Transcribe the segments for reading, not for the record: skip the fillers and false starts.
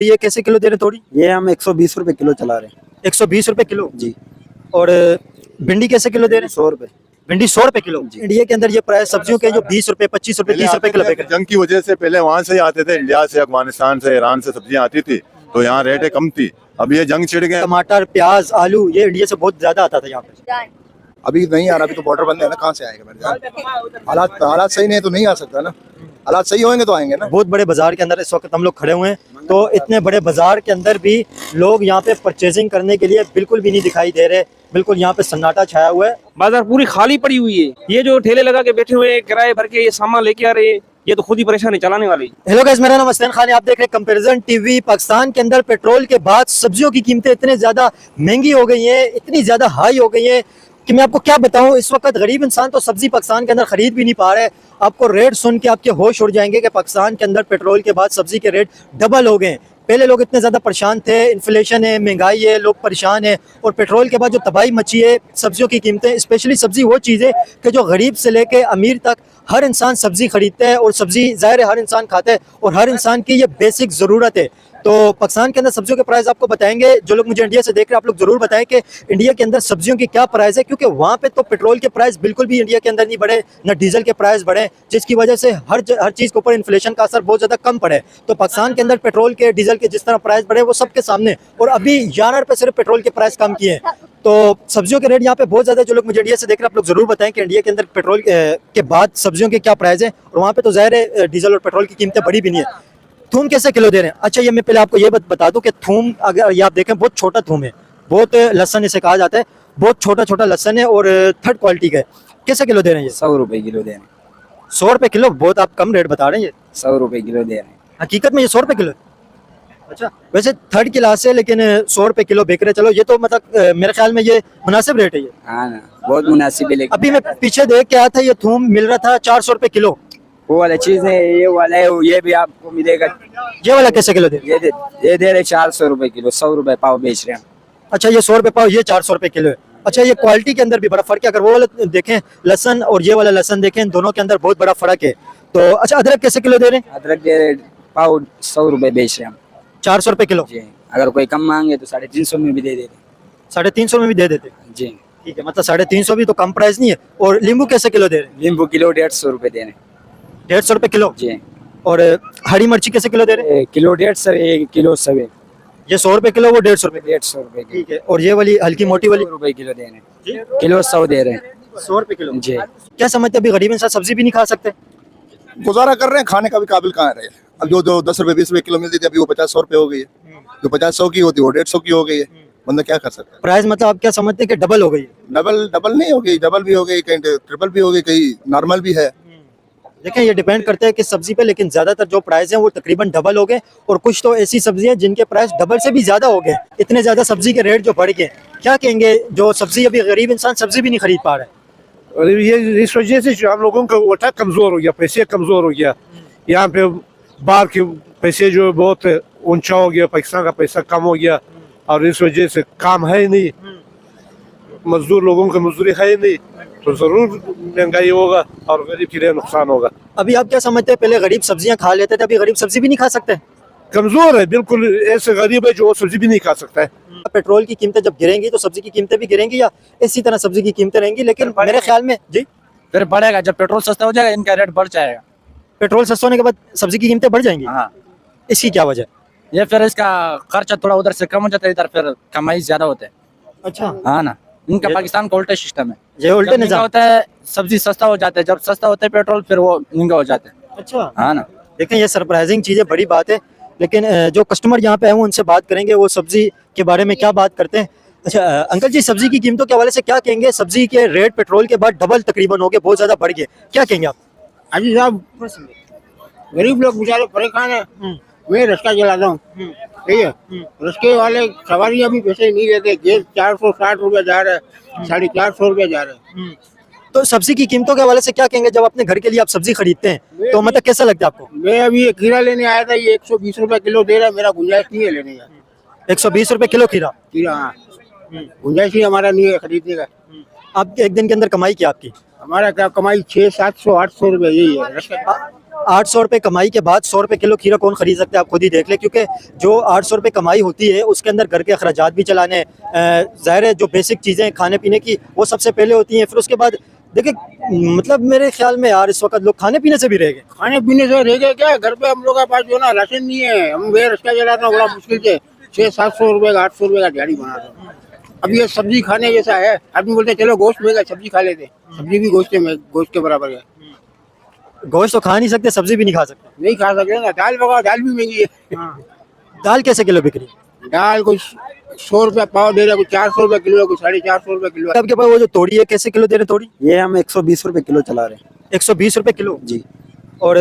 ये कैसे किलो दे रहे तोड़ी? ये हम 120 रुपए किलो चला रहे हैं 120 रुपए किलो जी। और भिंडी कैसे किलो दे रहे हैं? 100 रुपए। भिंडी 100 रुपए किलो। इंडिया के अंदर ये प्राइस सब्जियों के जो 20 रुपए 25 रुपए 30 रुपए किलो बिक रहे हैं। जंग की वजह से पहले वहाँ से ही आते थे, इंडिया से, अफगानिस्तान से, ईरान से सब्जियां आती थी, तो यहाँ रेटें कम थी। अब ये जंग छिड़ गए। टमाटर प्याज आलू ये इंडिया से बहुत ज्यादा आता था यहाँ पे। अभी नहीं आ रहा, अभी तो बॉर्डर बंद है ना, कहाँ से आएगा मेरे जान? हालात सही नहीं तो नहीं आ सकता ना, हालात सही होंगे तो आएंगे ना। बहुत बड़े बाजार के अंदर इस वक्त हम लोग खड़े हुए हैं, तो इतने बड़े बाजार के अंदर भी लोग यहाँ पे परचेजिंग करने के लिए बिल्कुल भी नहीं दिखाई दे रहे। बिल्कुल यहाँ पे सन्नाटा छाया हुआ है, बाजार पूरी खाली पड़ी हुई है। ये जो ठेले लगा के बैठे हुए हैं, किराए भर के ये सामान लेके आ रहे हैं, ये तो खुद ही परेशान है चलाने वाले। हेलो गाइस, मेरा नाम हसन खान है, आप देख रहे हैं कंपैरिजन टीवी। पाकिस्तान के अंदर पेट्रोल के बाद सब्जियों की कीमतें इतने ज्यादा महंगी हो गई हैं, इतनी ज्यादा हाई हो गई हैं कि मैं आपको क्या बताऊं। इस वक्त गरीब इंसान तो सब्जी पाकिस्तान के अंदर खरीद भी नहीं पा रहे। आपको रेट सुन के आपके होश उड़ जाएंगे कि पाकिस्तान के अंदर पेट्रोल के बाद सब्जी के रेट डबल हो गए। पहले लोग इतने ज़्यादा परेशान थे, इन्फ्लेशन है, महंगाई है, लोग परेशान है, और पेट्रोल के बाद जो तबाही मची है सब्जियों की कीमतें, स्पेशली सब्जी वो चीज़ है कि जो गरीब से लेके अमीर तक हर इंसान सब्जी खरीदता है, और सब्जी ज़ाहिर है हर इंसान खाता है और हर इंसान की ये बेसिक ज़रूरत है। तो पाकिस्तान के अंदर सब्जियों के प्राइस आपको बताएंगे। जो लोग मुझे इंडिया से देख रहे हैं, आप लोग जरूर बताएं कि इंडिया के अंदर सब्जियों की क्या प्राइस है, क्योंकि वहाँ पे तो पेट्रोल के प्राइस बिल्कुल भी इंडिया के अंदर नहीं बढ़े, न डीजल के प्राइस बढ़े, जिसकी वजह से हर चीज़ के ऊपर इन्फ्लेशन का असर बहुत ज़्यादा कम पड़े। तो पाकिस्तान के अंदर पेट्रोल के, डीजल के जिस तरह प्राइस बढ़े वो सबके सामने, और अभी 11 रुपये सिर्फ पेट्रोल के प्राइस कम किए हैं। तो सब्जियों के रेट यहाँ पे बहुत ज़्यादा। जो लोग मुझे इंडिया से देख रहे हैं, आप लोग जरूर बताएं कि इंडिया के अंदर पेट्रोल के बाद सब्जियों के क्या प्राइस है, और वहाँ पे तो ज़ाहिर है डीजल और पेट्रोल की कीमतें बढ़ी भी नहीं है। थूम कैसे किलो दे रहे हैं? अच्छा, ये मैं पहले आपको ये बता दूं कि थूम, अगर ये आप देखें, बहुत छोटा थूम है, बहुत लहसन इसे कहा जाता है, बहुत छोटा छोटा लहसन है और थर्ड क्वालिटी का है। कैसे किलो दे रहे हैं ये? 100 रुपए किलो दे रहे हैं। 100 रुपए किलो? बहुत आप कम रेट बता रहे हैं। ये 100 रुपए किलो दे रहे हैं। हकीकत में ये 100 रुपए किलो है? अच्छा, वैसे थर्ड क्लास है लेकिन 100 रुपए किलो बेच रहे। चलो, ये तो मतलब मेरे ख्याल में ये मुनासिब रेट है। ये हाँ ना, बहुत मुनासिब है। लेकिन अभी मैं पीछे देख के आया था, ये थूम मिल रहा था 400 रुपए किलो। वो वाला चीज है, ये वाला है, ये भी आपको मिलेगा। ये वाला कैसे किलो दे? ये दे रहे 400 रुपए किलो, 100 रुपए पाव बेच रहे हैं। अच्छा, ये 100 रुपए पाव, ये 400 रुपए किलो है। अच्छा, ये क्वालिटी के अंदर भी बड़ा फर्क है। अगर वो वाला देखें लहसन और ये वाला लहसन देखें, दोनों के अंदर बहुत बड़ा फर्क है। तो अच्छा, अदरक कैसे किलो दे रहे हैं? अदरक दे रहे पाव 100 रुपए बेच रहे हैं हम। 400 रुपए किलो जी। अगर कोई कम मांगे तो 350 में भी दे देते। 350 में भी दे देते? जी ठीक है, मतलब 350 भी तो कम प्राइस नहीं है। और नींबू कैसे किलो दे रहे हैं? नींबू किलो 150 रुपए दे रहे हैं। 150 रुपए किलो? जी। और हरी मिर्ची कैसे किलो दे रहे हैं? किलो 150, एक किलो 100। ये 100 रुपए किलो, वो 150 रुपए? 150 रुपए। ठीक है। और ये वाली हल्की मोटी वाली? 100 रुपए किलो दे रहे हैं। किलो 100 दे रहे हैं। 100 रुपए किलो? जी। क्या समझते हैं, अभी गरीब इंसान सब्जी भी नहीं खा सकते? गुजारा कर रहे हैं, खाने का भी काबिल कहाँ रहे। अब जो 10 रुपए 20 रुपए किलो मिलती थी, अभी वो 50-100 रुपए हो गई है। जो 50-100 की होती है वो 150 की हो गई है। बंदा क्या कर सकता है? प्राइस मतलब आप क्या समझते हैं कि डबल हो गई है? डबल नहीं हो गई, डबल भी हो गई, कहीं ट्रिपल भी हो गई, कहीं नॉर्मल भी है। देखें, ये डिपेंड करता है कि सब्जी पे, लेकिन ज्यादातर जो प्राइस है वो तकरीबन डबल हो गए, और कुछ तो ऐसी सब्जी है जिनके प्राइस डबल से भी ज्यादा हो गए। इतने ज्यादा सब्जी के रेट जो बढ़ गए, क्या कहेंगे जो सब्जी, अभी गरीब इंसान सब्जी भी नहीं खरीद पा रहा है। और ये इस वजह से जो हम लोगों का वोटा कमजोर हो गया, पैसे कमजोर हो गया। यहाँ पे बाहर के पैसे जो बहुत ऊंचा हो गया, पाकिस्तान का पैसा कम हो गया, और इस वजह से काम है नहीं, मजदूर लोगों का मजदूरी है नहीं, तो जरूर महंगाई होगा और गरीब के लिए नुकसान होगा। अभी आप क्या समझते हैं, पहले गरीब सब्जियां खा लेते थे, अभी गरीब सब्जी भी नहीं खा सकते? कमजोर है, बिल्कुल ऐसे गरीब है जो वो सब्जी भी नहीं खा सकता है। पेट्रोल की कीमतें जब गिरेंगी तो सब्जी की कीमतें भी गिरेंगी, या इसी तरह सब्जी की कीमतें रहेंगी? लेकिन मेरे ख्याल में जी, फिर बढ़ेगा। जब पेट्रोल सस्ता हो जाएगा, इनका रेट बढ़ जाएगा। पेट्रोल सस्ता होने के बाद सब्जी की कीमतें बढ़ जाएंगी? हाँ। इसकी क्या वजह? ये फिर इसका खर्चा थोड़ा उधर से कम हो जाता है, इधर फिर कमाई ज्यादा होता है। अच्छा, हाँ ना, इनका पाकिस्तान का उल्टा सिस्टम है। ये उल्टे जब महंगा निजाम होता है सब्जी सस्ता हो जाता है, जब सस्ता होता है पेट्रोल फिर वो महंगा हो जाता है। अच्छा, हाँ ना। देखें, ये सरप्राइजिंग चीज़ है, बड़ी बात है। लेकिन जो कस्टमर यहाँ पे है वो उनसे बात करेंगे, वो सब्जी के बारे में क्या बात करते हैं। अच्छा अंकल जी, सब्जी की कीमतों के हवाले से क्या कहेंगे? सब्जी के रेट पेट्रोल के बाद डबल तकरीबन हो गए, बहुत ज्यादा बढ़ गए, क्या कहेंगे आप? अजी साहब, गरीब लोग बेचारे परेशान है। मैं रिक्शा चलाता हूँ, ठीक है। रिक्शे वाले सवारियाँ भी पैसे नहीं लेते। गैस 460 रुपये जा रहा है, 450 रुपये जा रहे हैं। तो सब्जी की कीमतों के हवाले से क्या कहेंगे? जब अपने घर के लिए आप सब्जी खरीदते हैं तो मतलब कैसा लगता है आपको? मैं अभी ये खीरा लेने आया था, ये 120 रुपये किलो दे रहा है। मेरा गुंजाइश नहीं है लेने का। 120 रुपए किलो खीरा? खीरा, हाँ, गुंजाइश ही हमारा नहीं है खरीदने का। आप एक दिन के अंदर कमाई क्या आपकी? हमारा क्या कमाई 600, 700, 800 रुपये यही है। 800 रुपये कमाई के बाद 100 रुपये किलो खीरा कौन खरीद सकता है, आप खुद ही देख ले, क्योंकि जो 800 रुपये कमाई होती है उसके अंदर घर के अखराजात भी चलाने, ज़ाहिर है जो बेसिक चीज़ें खाने पीने की वो सबसे पहले होती हैं, फिर उसके बाद देखिए मतलब मेरे ख्याल में यार इस वक्त लोग खाने पीने से भी रह गए। खाने पीने से रह गए क्या, घर पे हम लोग के पास जो ना राशन नहीं है, हम वे रस्का जलाते हैं बड़ा मुश्किल से 600-700 रुपये का 800 रुपये का दिहाड़ी बनाते हैं। अब ये सब्जी खाने जैसा है, आदमी बोलते हैं चलो गोश्त महंगा सब्जी खा लेते, सब्जी भी गोश्त के बराबर है। गोश्त तो खा नहीं सकते, सब्जी भी नहीं खा सकते। नहीं खा सकते ना, दाल पकाओ, दाल भी महंगी है। दाल कैसे किलो बिक रही है? दाल कुछ 100 रुपया पाव दे रहे, कुछ 400 रुपये किलो, कुछ 450 रुपये किलो। आपके पास वो जो तोड़ी है कैसे किलो दे रहे तोड़ी? ये हम 120 रुपए किलो चला रहे हैं। 120 रुपये किलो जी। और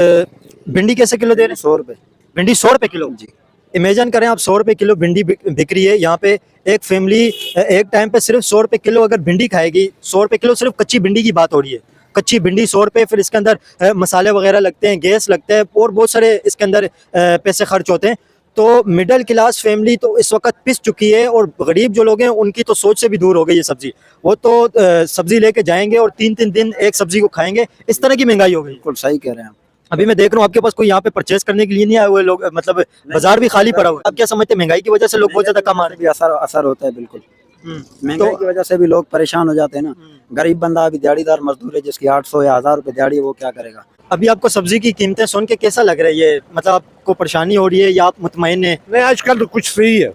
भिंडी कैसे किलो दे रहे हैं? 100 रुपए। भिंडी 100 रुपये किलो जी। इमेजिन करें आप 100 रुपये किलो भिंडी बिक रही है यहाँ पे। एक फैमिली एक टाइम पे सिर्फ 100 रुपये किलो अगर भिंडी खाएगी, 100 रुपये किलो सिर्फ कच्ची भिंडी की बात हो रही है, कच्ची भिंडी 100 रुपये, फिर इसके अंदर मसाले वगैरह लगते हैं, गैस लगता है और बहुत सारे इसके अंदर पैसे खर्च होते हैं। तो मिडिल क्लास फैमिली तो इस वक्त पिस चुकी है, और गरीब जो लोग हैं उनकी तो सोच से भी दूर हो गई है सब्जी। वो तो सब्जी लेके जाएंगे और 3-3 दिन एक सब्जी को खाएंगे, इस तरह की महंगाई हो गई। बिल्कुल सही कह रहे हैं। अभी मैं देख रहा हूँ आपके पास कोई यहाँ पे परचेज करने के लिए नहीं आए हुए लोग, मतलब बाजार भी खाली पड़ा हुआ है। आप क्या समझते हैं महंगाई की वजह से लोग बहुत ज्यादा कम आ रहे भी असर होता है बिल्कुल। हैं? महंगाई की वजह से भी लोग परेशान हो जाते हैं ना। गरीब बंदा अभी दिहाड़ीदार मजदूर है जिसकी 800 या 1000 रुपए दिहाड़ी है, वो क्या करेगा। अभी आपको सब्जी की कीमतें सुन के कैसा लग रहा है? ये मतलब आपको परेशानी हो रही है या आप मुतमईन हैं? नहीं आजकल तो कुछ सही है,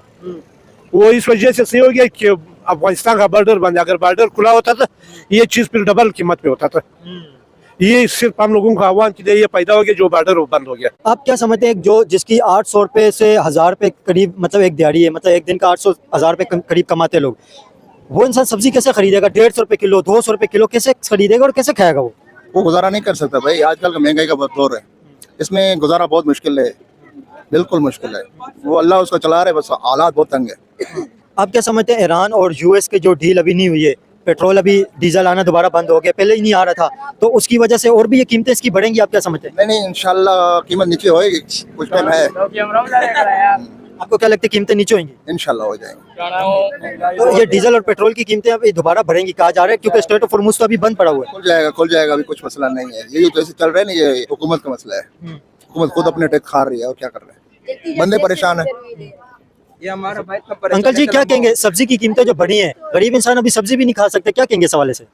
वो इस वजह से सही हो गया कि अफगानिस्तान का बॉर्डर बंद, अगर बॉर्डर खुला होता था ये चीज फिर डबल कीमत पे होता था। ये सिर्फ हम लोगों का आह्वान के लिए ये पैदा हो गया जो बॉर्डर बंद हो गया। आप क्या समझते हैं जो जिसकी 800 रुपये से 1000 रुपये करीब मतलब एक दिहाड़ी है, मतलब एक दिन का 800-1000 रुपये करीब कमाते लोग, वो इंसान सब्जी कैसे खरीदेगा? 150 रुपये किलो, 200 रुपये किलो कैसे खरीदेगा और कैसे खाएगा? वो गुजारा नहीं कर सकता भाई, आजकल का महंगाई का दौर है, इसमें गुजारा बहुत मुश्किल है, बिल्कुल मुश्किल है। वो अल्लाह उसको चला रहे, बस हालात बहुत तंग है। आप क्या समझते हैं ईरान और यूएस के जो डील अभी नहीं हुई है, पेट्रोल अभी डीजल आना दोबारा बंद हो गया, पहले ही नहीं आ रहा था, तो उसकी वजह से और भी ये कीमतें इसकी बढ़ेंगी, आप क्या समझते हैं? नहीं इंशाल्लाह कीमत नीचे होएगी, कुछ टाइम है। आपको क्या लगता है कीमतें नीचे होंगी? इंशाल्लाह हो जाएंगे। तो ये डीजल और पेट्रोल की कीमतें अभी दोबारा बढ़ेंगी कहा जा रहा है, क्योंकि स्टेट ऑफ हॉर्मुज़ तो अभी बंद पड़ा हुआ है। खुल जाएगा, अभी कुछ मसला नहीं है। ये जैसे चल रहा है ना, ये हुकूमत का मसला है। हुकूमत खुद अपने टैक्स खा रही है और क्या कर रहे हैं, बंदे परेशान है। ये हमारा भाई अंकल जी क्या कहेंगे, सब्जी की कीमतें जो बढ़ी हैं, गरीब इंसान अभी सब्जी भी नहीं खा सकते, क्या कहेंगे इस हवाले से?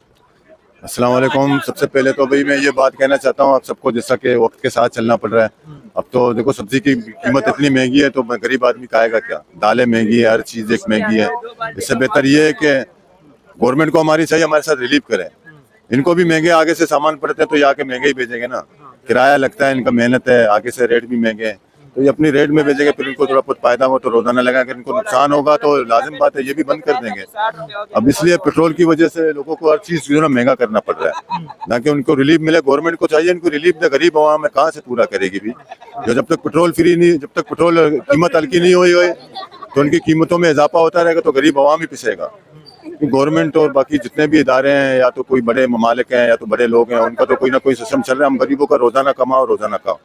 अस्सलाम वालेकुम। सबसे पहले तो भाई मैं ये बात कहना चाहता हूँ आप सबको, जैसा कि वक्त के साथ चलना पड़ रहा है। अब तो देखो सब्जी की कीमत इतनी महंगी है तो गरीब आदमी खाएगा क्या? दालें महंगी है, हर चीज़ एक महंगी है। इससे बेहतर ये है कि गवर्नमेंट को हमारी चाहिए हमारे साथ रिलीफ करे। इनको भी महंगे आगे से सामान पड़ते हैं तो ये आके महंगे ही भेजेंगे ना, किराया लगता है, इनका मेहनत है, आगे से रेट भी महंगे हैं, तो ये अपनी रेट में भेजेंगे, फिर इनको थोड़ा बहुत फायदा हो तो रोजाना लगा, अगर इनको नुकसान होगा तो लाजिम बात है ये भी बंद कर देंगे। अब इसलिए पेट्रोल की वजह से लोगों को हर चीज जो है ना महंगा करना पड़ रहा है, ताकि उनको रिलीफ मिले। गवर्नमेंट को चाहिए इनको रिलीफ दे, गरीब आवाम में कहाँ से पूरा करेगी भी। जो जब तक पेट्रोल फ्री नहीं, जब तक पेट्रोल कीमत हल्की नहीं हुई तो उनकी कीमतों में इजाफा होता रहेगा तो गरीब आवाम ही पिसेगा। गवर्नमेंट और बाकी जितने भी इदारे हैं, या तो कोई बड़े ममालिक हैं या तो बड़े लोग हैं, उनका तो कोई ना कोई सिस्टम चल रहा है, हम गरीबों का रोजाना कमाओ रोजाना खाओ।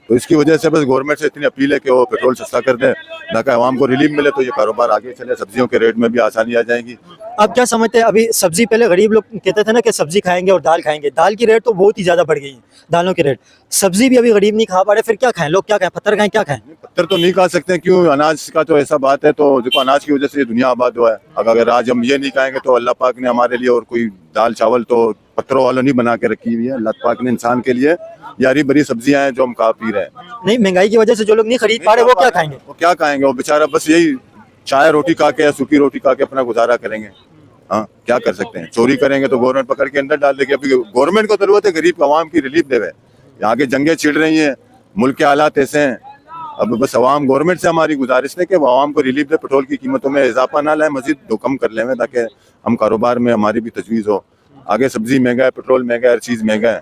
तो इसकी वजह से बस गवर्नमेंट से इतनी अपील है कि वो पेट्रोल सस्ता कर दे, ताकि आवाम को रिलीफ मिले तो ये कारोबार आगे चले, सब्जियों के रेट में भी आसानी आ जाएगी। आप क्या समझते हैं, अभी सब्जी पहले गरीब लोग कहते थे ना कि सब्जी खाएंगे और दाल खाएंगे, दाल की रेट तो बहुत ही ज्यादा बढ़ गई है, दालों की रेट, सब्जी भी अभी गरीब नहीं खा पा रहे, फिर क्या खाएं लोग? क्या खाएं? पत्थर खाएं? क्या खाएं? पत्थर तो नहीं खा सकते, क्यों? अनाज का तो ऐसा बात है, तो देखो अनाज की वजह से ये दुनिया आबाद हुआ है। अगर आज हम ये नहीं खाएंगे तो अल्लाह पाक ने हमारे लिए और कोई दाल चावल तो पत्थरों वालों नहीं बना के रखी हुई है, अल्लाह पाक ने इंसान के लिए ये हरी भरी सब्जियां हैं जो हम खा पी रहे हैं। नहीं, महंगाई की वजह से जो लोग नहीं खरीद पा रहे वो क्या खाएंगे? वो क्या खाएंगे? वो बेचारा बस यही चाय रोटी खा के या सूखी रोटी खा के अपना गुजारा करेंगे। हाँ, क्या कर सकते हैं? चोरी करेंगे तो गवर्नमेंट पकड़ के अंदर डाल देगी। अभी गवर्नमेंट को जरूरत है गरीब आवाम की रिलीफ देवे, यहाँ के जंगें छिड़ रही हैं, मुल्क के हालात ऐसे हैं। अब बस आवाम, गवर्नमेंट से हमारी गुजारिश है कि वो आवाम को रिलीफ दे, पेट्रोल की कीमतों में इजाफा ना लाए, मजीद दो कम कर लें, ताकि हम कारोबार में हमारी भी तजवीज़ हो। आगे सब्जी महंगा है, पेट्रोल महंगा है, हर चीज़ महंगा है।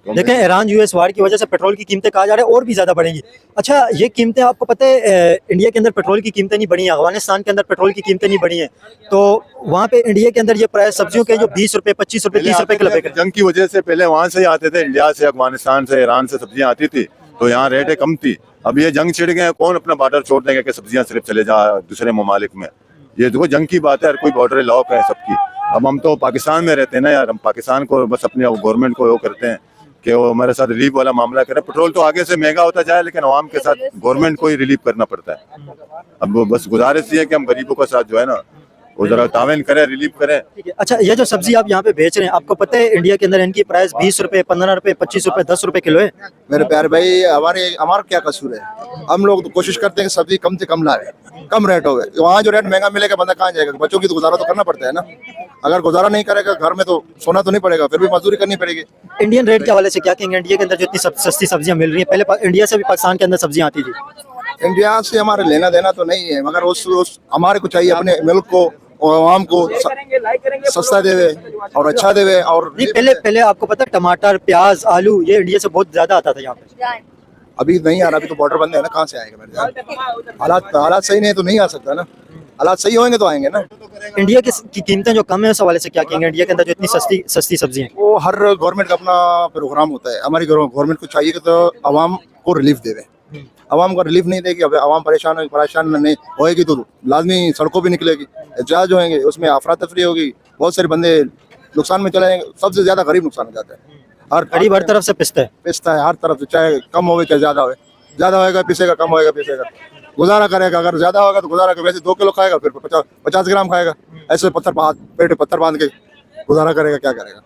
देखें ईरान यूएस वार की वजह से पेट्रोल की कीमतें कहा जा रहा है और भी ज्यादा बढ़ेंगी। अच्छा, ये कीमतें आपको पता है इंडिया के अंदर पेट्रोल की कीमतें नहीं बढ़ी हैं, अफगानिस्तान के अंदर पेट्रोल की कीमतें नहीं बढ़ी हैं, तो वहाँ पे इंडिया के अंदर ये प्राइस सब्जियों के जो 20 रुपए 25 रुपए 30 रुपए किलो बिक, जंग की वजह से पहले वहाँ से ही आते थे, इंडिया से, अफगानिस्तान से, ईरान से सब्जियां आती थी, तो यहाँ रेटें कम थी। अब ये जंग छिड़ गए, कौन अपना बॉर्डर छोड़ देंगे कि सब्जियां सिर्फ चले जा दूसरे ममालिक में? ये देखो जंग की बात है, हर कोई बॉर्डर लॉक है सबकी। अब हम तो पाकिस्तान में रहते हैं ना यार, हम पाकिस्तान को बस अपने गवर्नमेंट को वो करते हैं कि वो हमारे साथ रिलीफ वाला मामला करे। पेट्रोल तो आगे से महंगा होता जाए, लेकिन आवाम के साथ गवर्नमेंट को ही रिलीफ करना पड़ता है। अब वो बस गुजारिश ये है कि हम गरीबों के साथ जो है ना वो जरा तावन करें, रिलीफ करें। ठीक है। अच्छा, ये जो सब्जी आप यहाँ पे बेच रहे हैं, आपको पता है इंडिया के अंदर इनकी प्राइस 20 रुपए, 15 रुपए, 25 रुपए, 10 रुपए किलो है। मेरे प्यारे भाई, हमारा क्या कसूर है? हम लोग तो कोशिश करते हैं कि सब्जी कम से कम लाए, कम रेट हो गए। वहाँ जो रेट महंगा मिलेगा बंदा कहाँ जाएगा? बच्चों की तो गुजारा तो करना पड़ता है ना। अगर गुजारा नहीं करेगा घर में तो सोना तो नहीं पड़ेगा, फिर भी मजदूरी करनी पड़ेगी। इंडियन रेट के हवाले से क्या कहेंगे? इंडिया के अंदर जो इतनी सस्ती सब्जियां मिल रही हैं, पहले इंडिया से भी पाकिस्तान के अंदर सब्जियां आती थी। इंडिया से हमारे लेना देना तो नहीं है, मगर उस हमारे को चाहिए अपने मुल्क को और आवाम को सस्ता देवे और अच्छा देवे। और नहीं, पहले आपको पता है टमाटर, प्याज, आलू ये इंडिया से बहुत ज्यादा आता था यहाँ पे। अभी नहीं आ रहा, अभी तो बॉर्डर बंद है ना, कहाँ से आएगा मेरे जान? हालात सही नहीं तो नहीं आ सकता ना। हालात सही होंगे तो आएंगे ना। इंडिया की कीमतें जो कम है उस हवाले से क्या कहेंगे? इंडिया के अंदर जो इतनी सस्ती सब्जी हैं, वो हर गवर्नमेंट का अपना प्रोग्राम होता है। हमारी गवर्नमेंट को चाहिए कि तो आवाम को रिलीफ देवे। आवाम को रिलीफ नहीं देगी, अब आवाम परेशान नहीं होएगी तो लाजमी सड़कों पे निकलेगी, एहतजाज होंगे, उसमें अफरा तफरी होगी, बहुत सारे बंदे नुकसान में चले जाएंगे। सबसे ज्यादा गरीब नुकसान हो जाता है। गरीब हर तरफ से पिसता है हर तरफ से, चाहे कम हो चाहे ज्यादा हो, ज्यादा होएगा पिसेगा, कम होएगा पिसेगा, गुजारा करेगा। अगर ज्यादा होगा तो गुजारा कर, वैसे 2 किलो खाएगा फिर 50 ग्राम खाएगा, ऐसे पेट पत्थर बांध के गुजारा करेगा, क्या करेगा?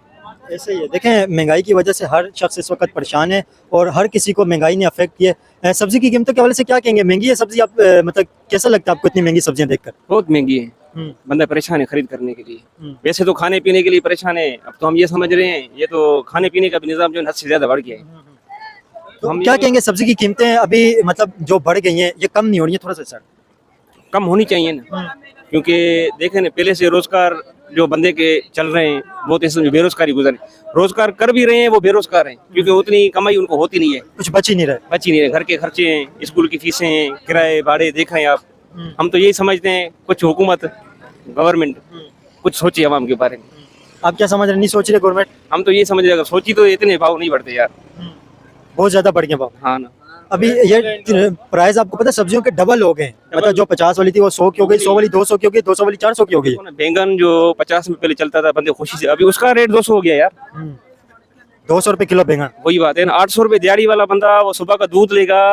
ऐसे ही है। देखें, महंगाई की वजह से हर शख्स इस वक्त परेशान है और हर किसी को महंगाई ने अफेक्ट किया है। सब्जी की कीमतों के हवाले से क्या कहेंगे? महंगी है सब्जी? आप मतलब कैसा लगता है आपको इतनी महंगी सब्जियां देखकर? बहुत महंगी है, बंदा परेशान है खरीद करने के लिए। वैसे तो खाने पीने के लिए परेशान है, अब तो हम ये समझ रहे हैं ये तो खाने पीने का भी निजाम जो है हद से ज्यादा बढ़ गया है। तो हम क्या कहेंगे? सब्जी की कीमतें अभी मतलब जो बढ़ गई हैं, ये कम नहीं हो रही है? थोड़ा सा सर कम होनी चाहिए ना, क्योंकि देखें ना, पहले से रोजगार जो बंदे के चल रहे हैं बहुत इसमें बेरोजगारी गुजर, रोजगार कर भी रहे हैं वो बेरोजगार हैं, क्योंकि उतनी कमाई उनको होती नहीं है, कुछ बच ही नहीं रहे। घर के खर्चे हैं, स्कूल की फीसें हैं, किराए भाड़े देख रहे हैं आप। हम तो यही समझते हैं कुछ हुकूमत गवर्नमेंट कुछ सोचे आवाम के बारे में। आप क्या समझ रहे? नहीं सोच रहे गवर्नमेंट? हम तो ये समझ रहे, अगर सोची तो इतने भाव नहीं बढ़ते यार, बहुत ज्यादा बढ़ गए भाव। हाँ ना। अभी ये प्राइस आपको पता है सब्जियों के डबल हो गए, मतलब जो 50 वाली थी वो 100 की हो गई, 100 वाली 200 की हो गई, 200 वाली 400 की हो गई। बैंगन जो 50 में पहले चलता था बंदे खुशी से, अभी उसका रेट 200 हो गया यार। 200 रुपए किलो बैंगन। वही बात है ना, 800 रुपए दिहाड़ी वाला बंदा वो सुबह का दूध लेगा,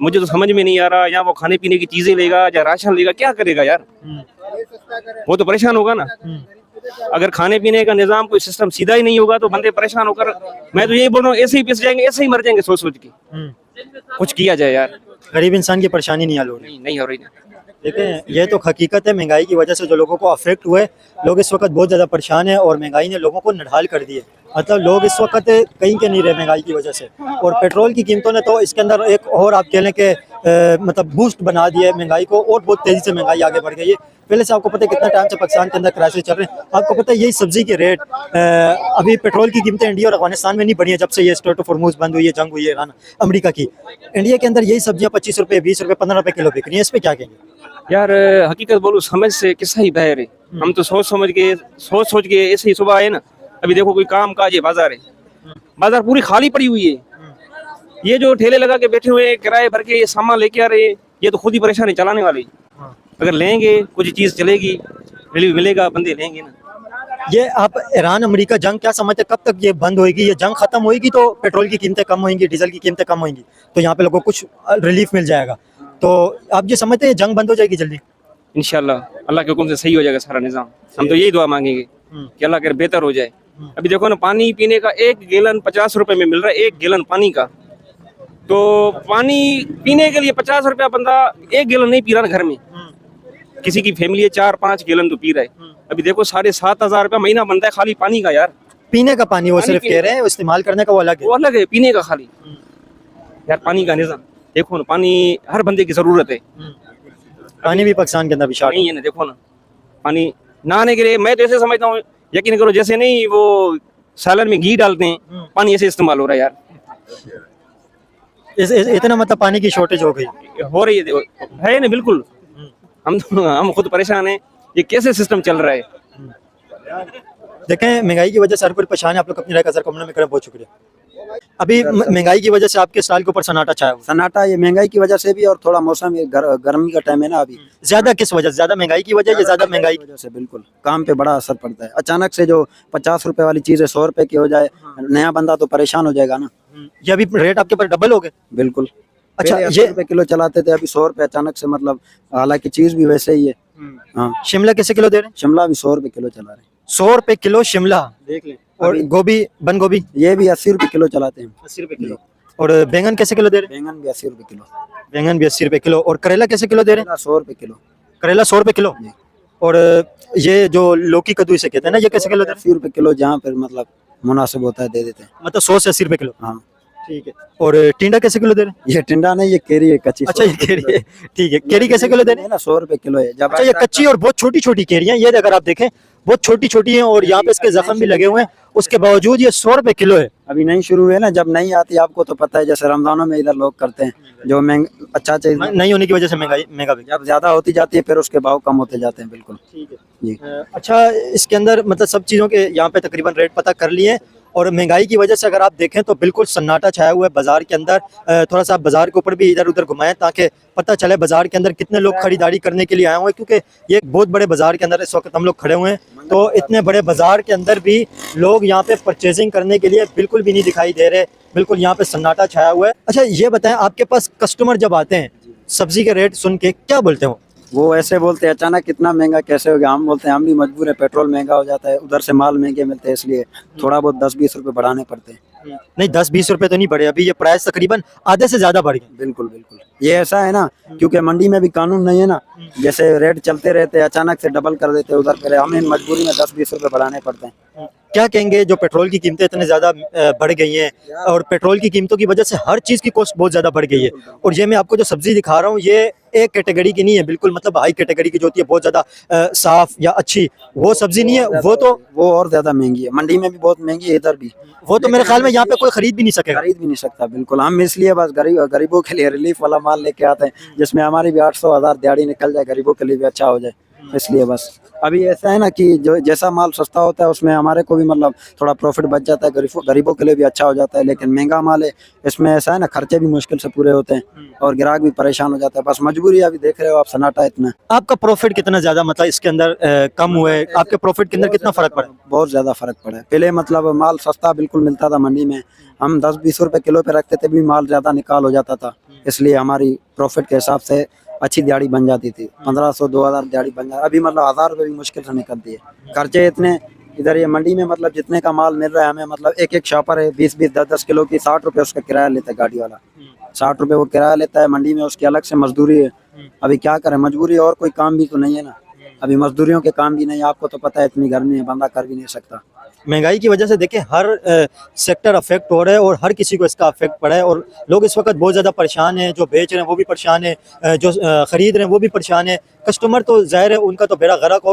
मुझे तो समझ में नहीं आ रहा, या वो खाने पीने की चीजें लेगा या राशन लेगा, क्या करेगा यार? वो तो परेशान होगा ना। अगर खाने पीने का निजाम कोई सिस्टम सीधा ही नहीं होगा तो बंदे परेशान होकर, मैं तो यही बोल रहा हूँ, ऐसे ही पिस जाएंगे, ऐसे ही मर जाएंगे सोच सोच के। कुछ किया जाए यार, गरीब इंसान की परेशानी नहीं हल हो रही। नहीं हो रही ना। देखें, ये तो हकीकत है, महंगाई की वजह से जो लोगों को अफेक्ट हुए, लोग इस वक्त बहुत ज़्यादा परेशान है और महंगाई ने लोगों को निढाल कर दिए। मतलब लोग इस वक्त कहीं के नहीं रहे महंगाई की वजह से। और पेट्रोल की कीमतों ने तो इसके अंदर एक और आप कह लें कि मतलब बूस्ट बना दिया है महंगाई को, और बहुत तेज़ी से महंगाई आगे बढ़ गई है। पहले से आपको पता है कितना टाइम से पाकिस्तान के अंदर क्राइसिस चल रहे हैं, आपको पता है यही सब्जी के रेट, अभी पेट्रोल की कीमतें इंडिया और अफगानिस्तान में नहीं बढ़ी है जब से ये स्ट्रेट ऑफ हॉर्मुज़ बंद हुई है, जंग हुई है ईरान अमेरिका की। इंडिया के अंदर यही सब्जियां 25 रुपए, 20 रुपए, 15 रुपए किलो बिक रही है। इस पर क्या कहेंगे यार? हकीकत बोलूं, समझ से किस्सा ही बाहर है। हम तो सोच सोच के ऐसे ही सुबह आए ना, अभी देखो कोई काम काज है, बाजार पूरी खाली पड़ी हुई है। ये जो ठेले लगा के बैठे हुए हैं, किराए भर के ये सामान लेके आ रहे हैं, ये तो खुद ही परेशान है चलाने वाले। अगर लेंगे कुछ चीज चलेगी, रिलीफ मिलेगा, बंदे लेंगे ना। ये आप ईरान अमेरिका जंग क्या समझते हैं, कब तक ये बंद होएगी? ये जंग खत्म होएगी तो पेट्रोल की कीमतें कम होंगी, डीजल की कीमतें कम होंगी, तो यहाँ पे लोगों को कुछ रिलीफ मिल जाएगा। तो आप ये समझते हैं जंग बंद हो जाएगी जल्दी? इंशाल्लाह अल्लाह के हुक्म से सही हो जाएगा सारा निजाम। हम तो यही दुआ मांगेंगे कि अल्लाह करे बेहतर हो जाए। अभी देखो ना, पानी पीने का 1 गैलन 50 रुपए में मिल रहा है, 1 गैलन पानी का। तो पानी पीने के लिए 50 रुपया बंदा 1 गैलन नहीं पी रहा ना घर में, किसी की फैमिली है 4-5 गैलन तो पी रहा है। अभी देखो 7,500 रुपया महीना बनता है खाली पानी का यार। पीने का पानी वो सिर्फ कह रहे हैं, इस्तेमाल करने का वो अलग है, पीने का खाली यार। पानी का निजाम देखो ना, पानी हर बंदे की जरूरत है। पानी भी पाकिस्तान के अंदर भी शार्ट नहीं है ना, देखो ना, पानी नहाने के लिए मैं तो ऐसे समझता हूँ, यकीन करो, जैसे नहीं वो सालन में घी डालते हैं, पानी ऐसे इस्तेमाल हो रहा है यार। इतना मतलब पानी की शॉर्टेज हो रही है ना, बिल्कुल। हम खुद परेशान हैं, ये कैसे सिस्टम चल रहा है। देखें, महंगाई की वजह से हर कोई परेशान है। आप लोग अपनी राय का कमेंट में करें। बहुत शुक्रिया। अभी महंगाई की वजह से आपके स्टॉल के ऊपर सन्नाटा छाया हुआ सन्नाटा ये महंगाई की वजह से भी, और थोड़ा मौसम ये गर्मी का टाइम है ना अभी, है। ज्यादा किस वजह से? ज्यादा महंगाई की वजह या ज्यादा महंगाई की वजह से बिल्कुल काम पे बड़ा असर पड़ता है। अचानक से जो 50 रुपए वाली चीज है 100 रुपए की हो जाए, नया बंदा तो परेशान हो जाएगा ना। ये अभी रेट आपके ऊपर डबल हो गए? बिल्कुल। अच्छा, पहले ये 80 रुपए किलो चलाते थे, अभी 100 रुपए अचानक से, मतलब हालांकि चीज भी वैसे ही है। हाँ, शिमला कैसे किलो दे रहे हैं? शिमला भी 100 रुपए किलो चला रहे हैं। 100 रुपए किलो शिमला। देख लें। और गोभी, बंद गोभी ये भी 80 रुपए किलो चलाते हैं। 80 रुपए किलो। और बैंगन कैसे किलो दे रहे हैं? बैंगन भी 80 रुपए किलो। बैंगन भी 80 रुपए किलो। और करेला कैसे किलो दे रहे हैं? 100 रुपए किलो। करेला 100 रुपए किलो। जी। और ये जो लौकी कद्दू इसे कहते हैं ना, ये कैसे किलो दे रहे 80 रुपए किलो, जहाँ पर मतलब मुनासिब होता है दे देते हैं। हैं? मतलब 100 से 80 रुपए किलो। हाँ, ठीक है। और टिंडा कैसे किलो दे रहे हैं? ये टिंडा नहीं, ये केरी है कच्ची। अच्छा, ये केरी है। ठीक है। केरी कैसे किलो दे रहे हैं? ना 100 रुपए किलो है। जब अच्छा, ये कच्ची और बहुत छोटी छोटी केरियां, ये अगर आप देखें बहुत छोटी छोटी हैं और यहाँ पे इसके जख्म भी लगे हुए हैं, उसके बावजूद ये 100 रुपए किलो है। अभी नहीं शुरू हुए ना, जब नहीं आती आपको तो पता है, जैसे रमजानों में इधर लोग करते हैं जो अच्छा चीज, नहीं होने की वजह से महंगा भी। जब ज्यादा होती जाती है फिर उसके भाव कम होते जाते हैं। बिल्कुल ठीक है जी। अच्छा, इसके अंदर मतलब सब चीज़ों के यहाँ पे तकरीबन रेट पता कर लिए, और महंगाई की वजह से अगर आप देखें तो बिल्कुल सन्नाटा छाया हुआ है बाजार के अंदर। थोड़ा सा आप बाजार के ऊपर भी इधर उधर घुमाएं ताकि पता चले बाजार के अंदर कितने लोग खरीदारी करने के लिए आए हुए हैं, क्योंकि ये एक बहुत बड़े बाजार के अंदर इस वक्त हम लोग खड़े हुए हैं। तो इतने बड़े बाजार के अंदर भी लोग यहाँ पे परचेजिंग करने के लिए बिल्कुल भी नहीं दिखाई दे रहे, बिल्कुल यहाँ पे सन्नाटा छाया हुआ है। अच्छा, ये बताएं, आपके पास कस्टमर जब आते हैं सब्जी के रेट सुन के क्या बोलते हो? वो ऐसे बोलते हैं अचानक कितना महंगा कैसे हो गया। हम बोलते हैं हम भी मजबूर है, पेट्रोल महंगा हो जाता है, उधर से माल महंगे मिलते हैं, इसलिए थोड़ा बहुत 10-20 रुपए बढ़ाने पड़ते हैं। नहीं, 10-20 रुपए तो नहीं बढ़े, अभी ये प्राइस तकरीबन आधे से ज्यादा बढ़ गए। बिल्कुल बिल्कुल, ये ऐसा है ना, क्योंकि मंडी में भी कानून नहीं है ना, जैसे रेट चलते रहते हैं अचानक से डबल कर देते हैं उधर पर, हमें मजबूरी में 10-20 रुपए बढ़ाने पड़ते हैं। क्या कहेंगे, जो पेट्रोल की कीमतें इतने ज्यादा बढ़ गई हैं और पेट्रोल की कीमतों की वजह से हर चीज की कॉस्ट बहुत ज्यादा बढ़ गई है, और ये मैं आपको जो सब्जी दिखा रहा हूँ ये एक कैटेगरी की नहीं है, बिल्कुल मतलब हाई कैटेगरी की जो होती है, बहुत ज्यादा साफ या अच्छी, वो सब्जी नहीं है, वो और ज्यादा महंगी है। मंडी में भी बहुत महंगी है, इधर भी। वो तो मेरे ख्याल में यहाँ पे कोई खरीद भी नहीं सकेगा। खरीद भी नहीं सकता। बिल्कुल, हम इसलिए बस गरीबों के लिए रिलीफ वाला माल लेके आते हैं, जिसमें हमारी भी 800-1000 दिहाड़ी निकल जाए, गरीबों के लिए भी अच्छा हो जाए, इसलिए बस। अभी ऐसा है ना कि जो जैसा माल सस्ता होता है उसमें हमारे को भी मतलब थोड़ा प्रॉफिट बच जाता है, गरीबों के लिए भी अच्छा हो जाता है। लेकिन महंगा माल है, इसमें ऐसा है ना, खर्चे भी मुश्किल से पूरे होते हैं और ग्राहक भी परेशान हो जाता है। बस मजबूरी है, अभी देख रहे हो आप सन्नाटा इतना। आपका प्रॉफिट कितना ज्यादा मतलब इसके अंदर कम हुआ है? आपके प्रॉफिट के अंदर कितना फर्क पड़ा? बहुत ज्यादा फर्क पड़ा है। पहले मतलब माल सस्ता बिल्कुल मिलता था मंडी में, हम 10-20 रुपए किलो पे रखते थे, भी माल ज्यादा निकाल हो जाता था, इसलिए हमारी प्रॉफिट के हिसाब से अच्छी दिहाड़ी बन जाती थी। 1500-2000 दिहाड़ी बन जाती, अभी मतलब 1000 रुपये भी मुश्किल से निकलती है। खर्चे इतने इधर ये मंडी में, मतलब जितने का माल मिल रहा है हमें, मतलब एक शॉपर है 20-20, 10-10 किलो की 60 रुपये उसका किराया लेता है गाड़ी वाला। 60 रुपये वो किराया लेता है मंडी में, उसकी अलग से मजदूरी है। अभी क्या करें, मजबूरी, और कोई काम भी तो नहीं है ना, अभी मजदूरियों के काम भी नहीं, आपको तो पता है इतनी गर्मी है, बंदा कर भी नहीं सकता। महंगाई की वजह से देखिए हर सेक्टर अफेक्ट हो रहा है और हर किसी को इसका अफेक्ट पड़ा है, और लोग इस वक्त बहुत ज़्यादा परेशान हैं। जो बेच रहे हैं वो भी परेशान है, जो खरीद रहे हैं वो भी परेशान है। कस्टमर तो जाहिर है उनका तो बेड़ा गर्क हो